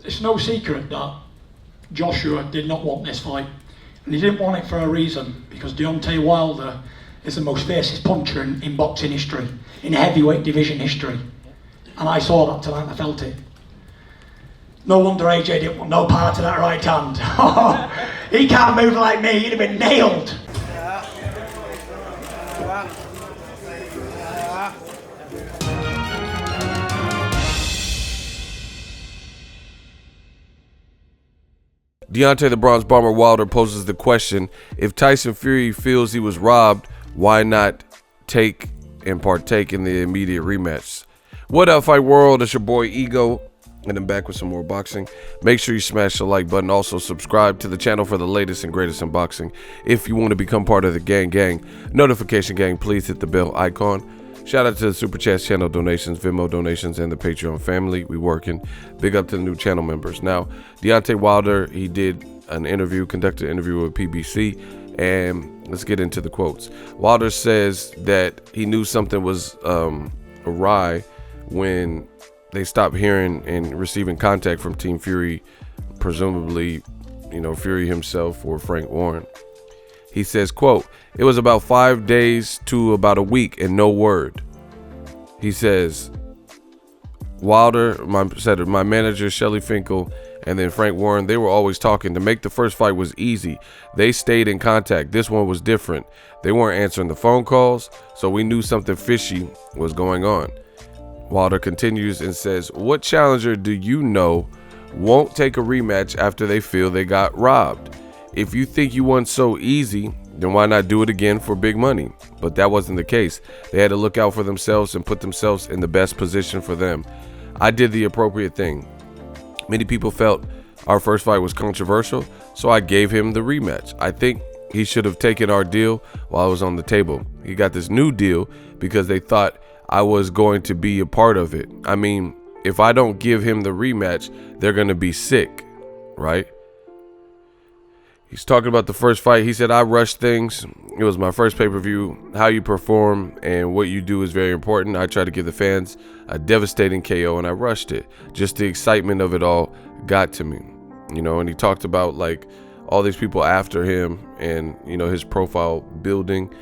it's no secret that Joshua did not want this fight. And he didn't want it for a reason, because Deontay Wilder is the most fiercest puncher in boxing history, in heavyweight division history. And I saw that tonight, I felt it. No wonder AJ didn't want no part of that right hand. He can't move like me, he'd have been nailed. Deontay the Bronze Bomber Wilder poses the question, if Tyson Fury feels he was robbed, why not take and partake in the immediate rematch? What up, Fight World? It's your boy Ego, and I'm back with some more boxing. Make sure you smash the like button. Also, subscribe to the channel for the latest and greatest in boxing. If you want to become part of the gang, notification gang, please hit the bell icon. Shout out to the Super Chats channel donations, Venmo donations, and the Patreon family. We working. Big up to the new channel members. Now, Deontay Wilder, he did conducted an interview with PBC, and let's get into the quotes. Wilder says that he knew something was awry when they stopped hearing and receiving contact from Team Fury, presumably, Fury himself or Frank Warren. He says, quote, it was about 5 days to about a week and no word. He says, Wilder, my manager, Shelly Finkel, and then Frank Warren, they were always talking. To make the first fight was easy. They stayed in contact. This one was different. They weren't answering the phone calls, so we knew something fishy was going on. Wilder continues and says, what challenger do you know won't take a rematch after they feel they got robbed? If you think you won so easy, then why not do it again for big money? But that wasn't the case. They had to look out for themselves and put themselves in the best position for them. I did the appropriate thing. Many people felt our first fight was controversial, so I gave him the rematch. I think he should have taken our deal while I was on the table. He got this new deal because they thought I was going to be a part of it. I mean, if I don't give him the rematch, they're going to be sick, right? He's talking about the first fight. He said, I rushed things. It was my first pay-per-view. How you perform and what you do is very important. I try to give the fans a devastating KO, and I rushed it. Just the excitement of it all got to me, and he talked about like all these people after him and, his profile building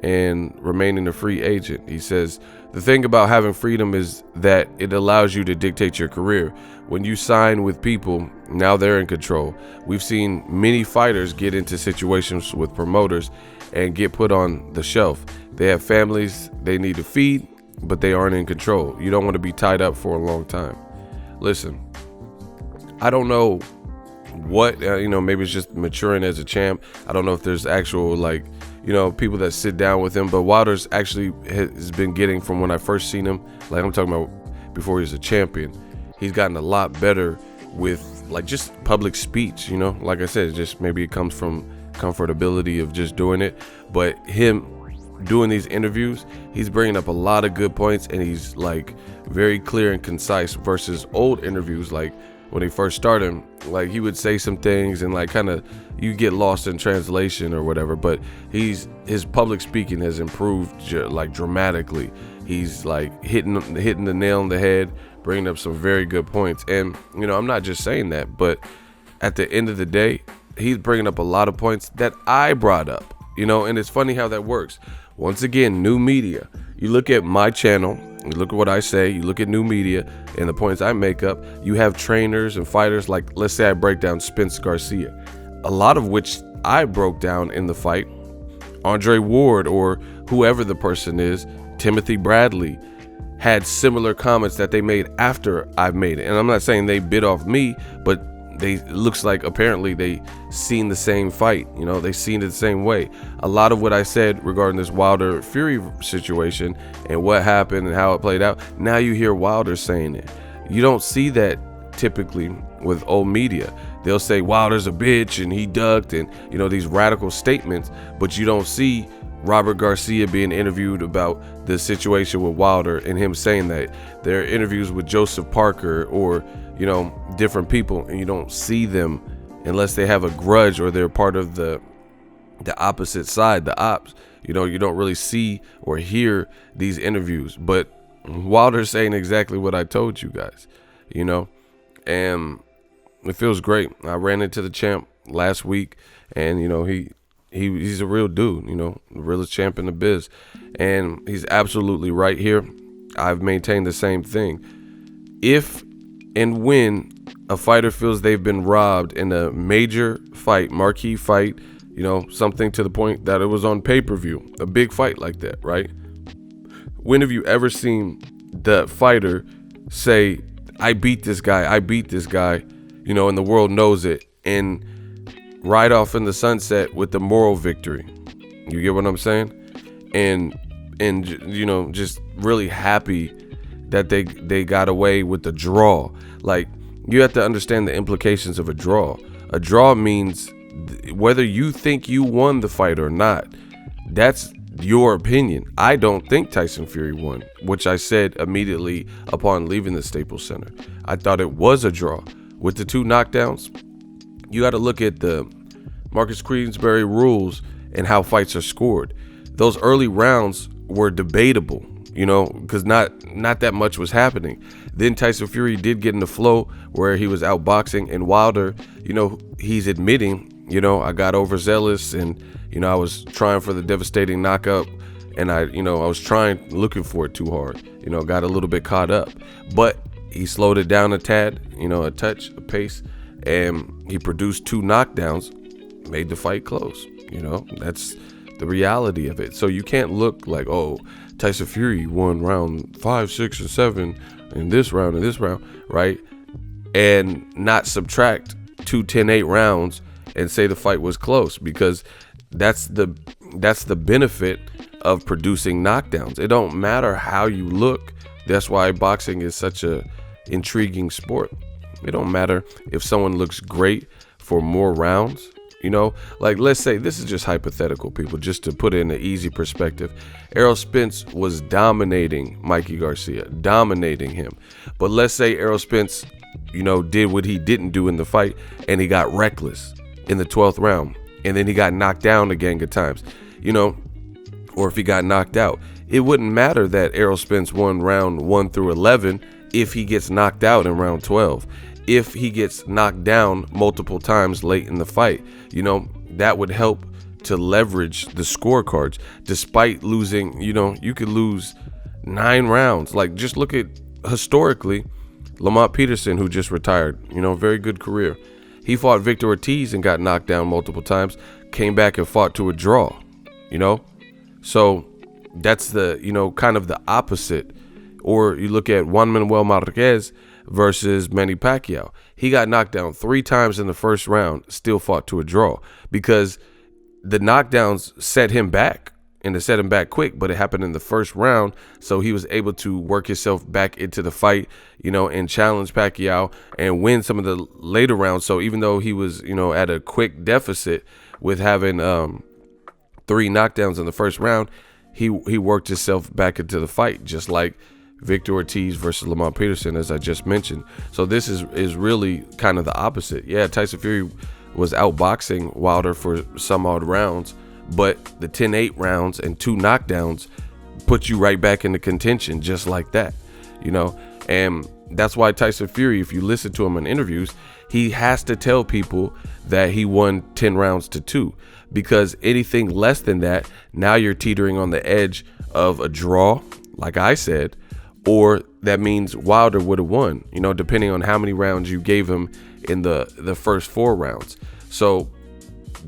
and remaining a free agent. He says, the thing about having freedom is that it allows you to dictate your career. When you sign with people, now they're in control. We've seen many fighters get into situations with promoters and get put on the shelf. They have families they need to feed, but they aren't in control. You don't want to be tied up for a long time. Listen, I don't know what, maybe it's just maturing as a champ. I don't know if there's actual people that sit down with him, but Wilder's actually has been getting, from when I first seen him, like I'm talking about before he was a champion, he's gotten a lot better with just public speech, like I said, just maybe it comes from comfortability of just doing it, but him doing these interviews, he's bringing up a lot of good points, and he's very clear and concise versus old interviews, like when he first started, he would say some things and kind of you get lost in translation or whatever, but his public speaking has improved dramatically. He's hitting the nail on the head, bringing up some very good points. And I'm not just saying that, but at the end of the day, he's bringing up a lot of points that I brought up, and it's funny how that works. Once again, new media. You look at my channel, you look at what I say, you look at new media and the points I make up, you have trainers and fighters, let's say I break down Spence Garcia, a lot of which I broke down in the fight. Andre Ward or whoever the person is, Timothy Bradley, had similar comments that they made after I've made it. And I'm not saying they bit off me, but it looks like apparently they seen the same fight, they seen it the same way. A lot of what I said regarding this Wilder Fury situation and what happened and how it played out, now you hear Wilder saying it. You don't see that typically with old media. They'll say Wilder's a bitch and he ducked and these radical statements, but you don't see Robert Garcia being interviewed about the situation with Wilder and him saying that. There are interviews with Joseph Parker or different people, and you don't see them unless they have a grudge or they're part of the opposite side, the ops. You don't really see or hear these interviews, but Wilder's saying exactly what I told you guys, and It feels great. I ran into the champ last week, and he's a real dude. The realest champ in the biz, and he's absolutely right here. I've maintained the same thing. If and when a fighter feels they've been robbed in a major fight, marquee fight, something to the point that it was on pay-per-view, a big fight like that, right? When have you ever seen the fighter say, I beat this guy, and the world knows it, and ride off in the sunset with the moral victory? You get what I'm saying? And just really happy that they got away with the draw. Like, you have to understand the implications of a draw. A draw means whether you think you won the fight or not, that's your opinion. I don't think Tyson Fury won, which I said immediately upon leaving the Staples Center. I thought it was a draw. With the 2 knockdowns, you got to look at the Marcus Queensberry rules and how fights are scored. Those early rounds were debatable, because not that much was happening. Then Tyson Fury did get in the flow where he was outboxing, and Wilder, he's admitting, I got overzealous, and I was trying for the devastating knockout, and I was looking for it too hard, got a little bit caught up, but he slowed it down a tad, a touch, a pace, and he produced 2 knockdowns, made the fight close. That's the reality of it. So you can't look like, oh, Tyson Fury won round 5, 6, and 7 in this round, right? And not subtract 2 10-8 rounds and say the fight was close, because that's the benefit of producing knockdowns. It don't matter how you look. That's why boxing is such a intriguing sport. It don't matter if someone looks great for more rounds. Like, let's say, this is just hypothetical, people, just to put it in an easy perspective. Errol Spence was dominating Mikey Garcia, dominating him. But let's say Errol Spence, did what he didn't do in the fight, and he got reckless in the 12th round, and then he got knocked down a gang of times, or if he got knocked out. It wouldn't matter that Errol Spence won round 1 through 11 if he gets knocked out in round 12. If he gets knocked down multiple times late in the fight, that would help to leverage the scorecards. Despite losing, you could lose 9 rounds. Like, just look at historically, Lamont Peterson, who just retired, very good career. He fought Victor Ortiz and got knocked down multiple times, came back and fought to a draw, So that's the, kind of the opposite. Or you look at Juan Manuel Marquez versus Manny Pacquiao. He got knocked down 3 times in the first round, still fought to a draw, because the knockdowns set him back, and it set him back quick, but it happened in the first round, so he was able to work himself back into the fight, and challenge Pacquiao and win some of the later rounds. So even though he was, at a quick deficit with having 3 knockdowns in the first round, he worked himself back into the fight, just like Victor Ortiz versus Lamont Peterson, as I just mentioned. So this is really kind of the opposite. Yeah, Tyson Fury was outboxing Wilder for some odd rounds, but the 10-8 rounds and 2 knockdowns put you right back into contention, just like that, and that's why Tyson Fury, if you listen to him in interviews, he has to tell people that he won 10 rounds to 2, because anything less than that, now you're teetering on the edge of a draw, like I said, or that means Wilder would have won, depending on how many rounds you gave him in the first 4 rounds. So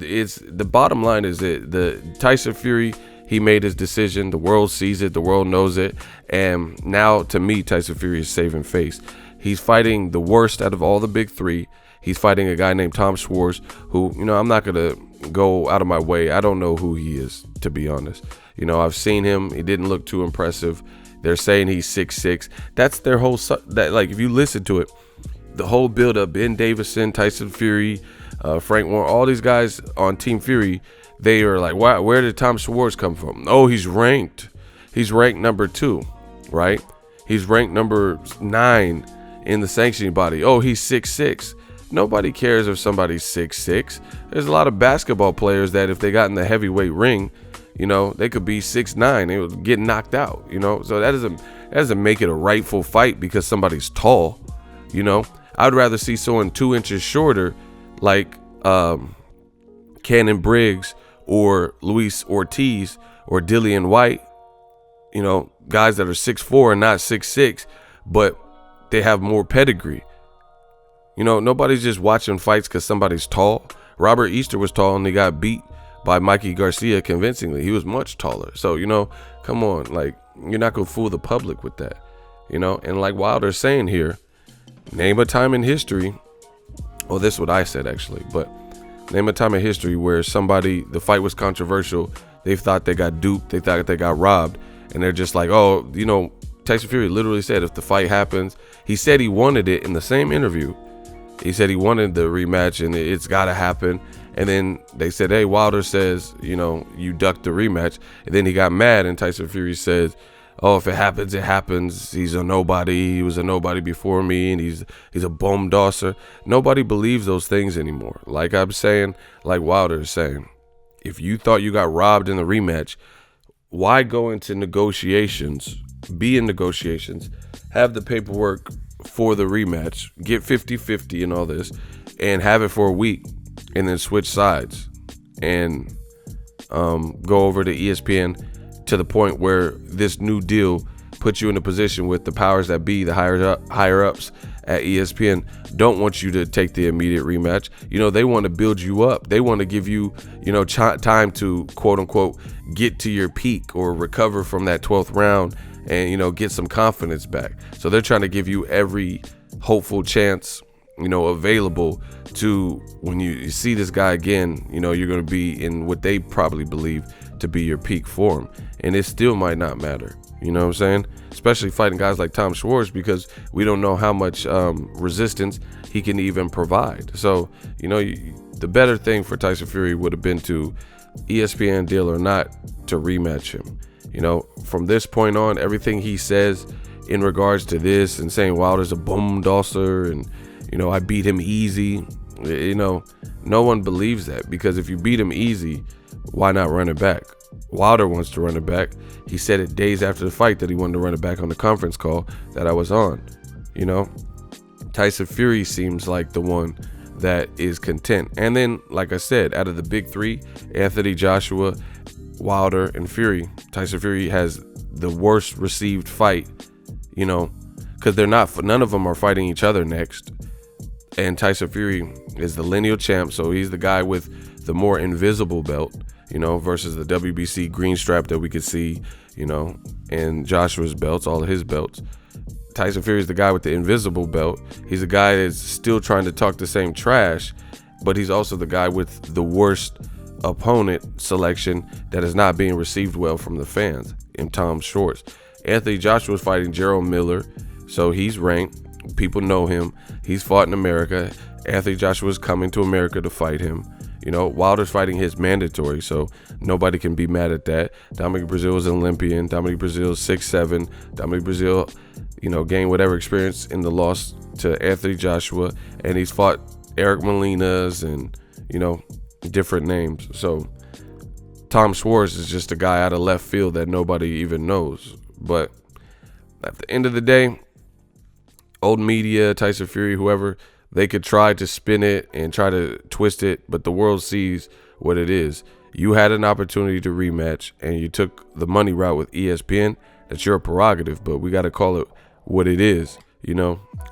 it's the bottom line is that the Tyson Fury, he made his decision. The world sees it. The world knows it. And now, to me, Tyson Fury is saving face. He's fighting the worst out of all the big 3. He's fighting a guy named Tom Schwarz, who, I'm not going to go out of my way. I don't know who he is, to be honest. I've seen him. He didn't look too impressive. They're saying he's 6'6". That's their whole, if you listen to it, the whole build up, Ben Davison, Tyson Fury, Frank Warren, all these guys on Team Fury, they are like, wow, where did Tom Schwarz come from? Oh, he's ranked. He's ranked number 2, right? He's ranked number 9 in the sanctioning body. Oh, he's 6'6". Nobody cares if somebody's 6'6". There's a lot of basketball players that if they got in the heavyweight ring, they could be 6'9". They would get knocked out, So that doesn't make it a rightful fight because somebody's tall, I'd rather see someone 2 inches shorter, like Cannon Briggs or Luis Ortiz or Dillian White, guys that are 6'4" and not 6'6", but they have more pedigree. Nobody's just watching fights because somebody's tall. Robert Easter was tall and he got beat by Mikey Garcia convincingly. He was much taller. So, come on, like, you're not going to fool the public with that, and like Wilder's saying here, name a time in history. Well, this is what I said actually, but name a time in history where the fight was controversial. They thought they got duped. They thought they got robbed. And they're just like, Tyson Fury literally said if the fight happens, he said he wanted it in the same interview. He said he wanted the rematch and it's got to happen. And then they said, hey, Wilder says, you ducked the rematch. And then he got mad and Tyson Fury says, oh, if it happens, it happens. He's a nobody. He was a nobody before me, and he's a bum dosser. Nobody believes those things anymore. Like I'm saying, like Wilder is saying, if you thought you got robbed in the rematch, why go into negotiations, be in negotiations, have the paperwork for the rematch, get 50-50 and all this, and have it for a week, and then switch sides and go over to ESPN to the point where this new deal puts you in a position with the powers that be, the higher ups at ESPN don't want you to take the immediate rematch. They want to build you up. They want to give you, time to quote unquote get to your peak or recover from that 12th round and, get some confidence back. So they're trying to give you every hopeful chance, available to when you see this guy again, you're going to be in what they probably believe to be your peak form. And it still might not matter. You know what I'm saying? Especially fighting guys like Tom Schwartz, because we don't know how much resistance he can even provide. So, the better thing for Tyson Fury would have been to, ESPN deal or not, to rematch him. From this point on, everything he says in regards to this and saying Wilder's a boom dosser and, I beat him easy, no one believes that, because if you beat him easy, why not run it back? Wilder wants to run it back. He said it days after the fight that he wanted to run it back on the conference call that I was on. Tyson Fury seems like the one that is content. And then, like I said, out of the big three, Anthony Joshua, Wilder, and Fury, Tyson Fury has the worst received fight, because none of them are fighting each other next. And Tyson Fury is the lineal champ, so he's the guy with the more invisible belt, versus the WBC green strap that we could see, and Joshua's belts, all of his belts. Tyson Fury is the guy with the invisible belt. He's a guy that's still trying to talk the same trash, but he's also the guy with the worst opponent selection that is not being received well from the fans, in Tom Schwartz. Anthony Joshua's fighting Gerald Miller, so he's ranked. People know him. He's fought in America. Anthony Joshua's coming to America to fight him. Wilder's fighting his mandatory, so nobody can be mad at that. Dominic Breazeale is an Olympian. Dominic Breazeale is 6'7". Dominic Breazeale, gained whatever experience in the loss to Anthony Joshua, and he's fought Eric Molinas and, different names. So Tom Schwartz is just a guy out of left field that nobody even knows. But at the end of the day, old media, Tyson Fury, whoever, they could try to spin it and try to twist it, but the world sees what it is. You had an opportunity to rematch, and you took the money route with ESPN. That's your prerogative, but we got to call it what it is,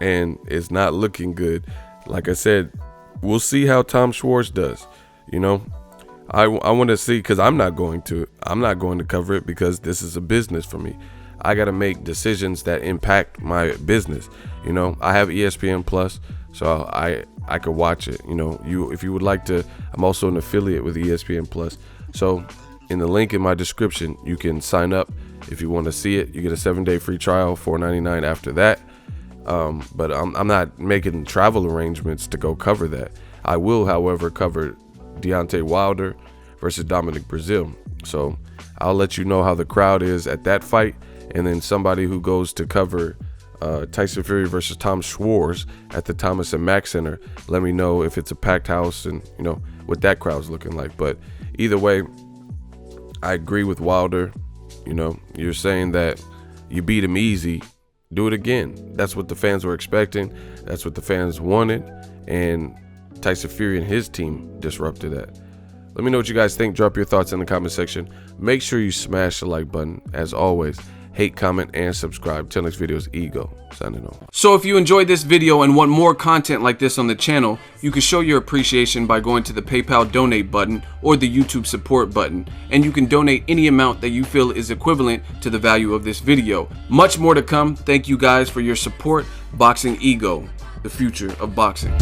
and it's not looking good. Like I said, we'll see how Tom Schwartz does, I want to see, because I'm not going to cover it, because this is a business for me. I got to make decisions that impact my business. I have ESPN Plus, so I could watch it. If you would like to, I'm also an affiliate with ESPN Plus. So in the link in my description, you can sign up if you want to see it. You get a 7-day free trial, $4.99 after that. But I'm not making travel arrangements to go cover that. I will, however, cover Deontay Wilder versus Dominic Breazeale. So I'll let you know how the crowd is at that fight. And then somebody who goes to cover Tyson Fury versus Tom Schwartz at the Thomas and Mack Center, let me know if it's a packed house and, what that crowd's looking like. But either way, I agree with Wilder. You're saying that you beat him easy. do it again. That's what the fans were expecting. That's what the fans wanted. And Tyson Fury and his team disrupted that. Let me know what you guys think. Drop your thoughts in the comment section. Make sure you smash the like button. As always, hate, comment, and subscribe. Till next video is Ego signing off. So if you enjoyed this video and want more content like this on the channel, you can show your appreciation by going to the PayPal donate button or the YouTube support button, and you can donate any amount that you feel is equivalent to the value of this video. Much more to come. Thank you guys for your support. Boxing Ego, the future of boxing.